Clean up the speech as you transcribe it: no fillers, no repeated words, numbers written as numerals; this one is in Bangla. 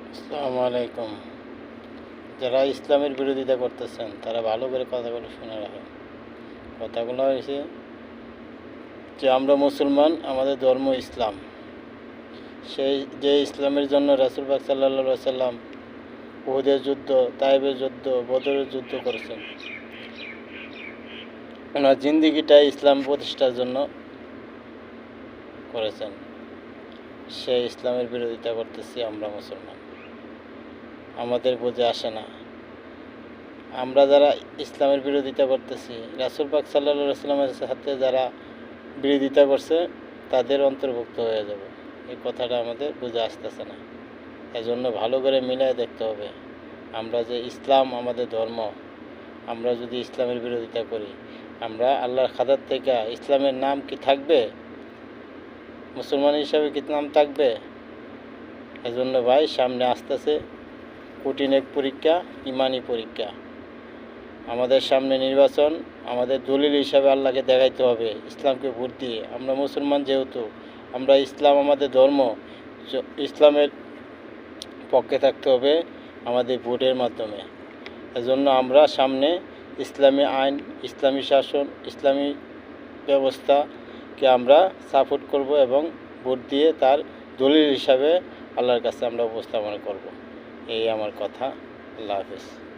আসসালামু আলাইকুম। যারা ইসলামের বিরোধিতা করতেছেন তারা ভালো করে কথাগুলো শুনে রাখেন। কথাগুলো হয়েছে যে আমরা মুসলমান, আমাদের ধর্ম ইসলাম। সেই যে ইসলামের জন্য রাসূল পাক সাল্লাল্লাহু আলাইহি সাল্লাম উহুদের যুদ্ধ, তায়েফের যুদ্ধ, বদরের যুদ্ধ করেছেন। ওনার জিন্দিগিটাই ইসলাম প্রতিষ্ঠার জন্য করেছেন। সেই ইসলামের বিরোধিতা করতেছি আমরা মুসলমান। আমাদের বুঝে আসে না। আমরা যারা ইসলামের বিরোধিতা করতেছি, রাসূল পাক সাল্লাল্লাহু আলাইহি সাল্লামের সাথে যারা বিরোধিতা করছে তাদের অন্তর্ভুক্ত হয়ে যাব। এই কথাটা আমাদের বুঝে আসতেছে না। এজন্য ভালো করে মিলায় দেখতে হবে। আমরা যে ইসলাম আমাদের ধর্ম, আমরা যদি ইসলামের বিরোধিতা করি, আমরা আল্লাহর খাতার থেকে ইসলামের নাম কি থাকবে? মুসলমান হিসাবে কি নাম থাকবে? এজন্য ভাই, সামনে আসতেছে কঠিন এক পরীক্ষা, ইমানি পরীক্ষা। আমাদের সামনে নির্বাচন, আমাদের দলিল হিসাবে আল্লাহকে দেখাইতে হবে ইসলামকে ভোট দিয়ে। আমরা মুসলমান যেহেতু, আমরা ইসলাম আমাদের ধর্ম, ইসলামের পক্ষে থাকতে হবে আমাদের ভোটের মাধ্যমে। এজন্য আমরা সামনে ইসলামী আইন, ইসলামী শাসন, ইসলামী ব্যবস্থাকে আমরা সাপোর্ট করব এবং ভোট দিয়ে তার দলিল হিসাবে আল্লাহর কাছে আমরা উপস্থাপন করব। এই আমার কথা। আল্লাহ হাফেজ।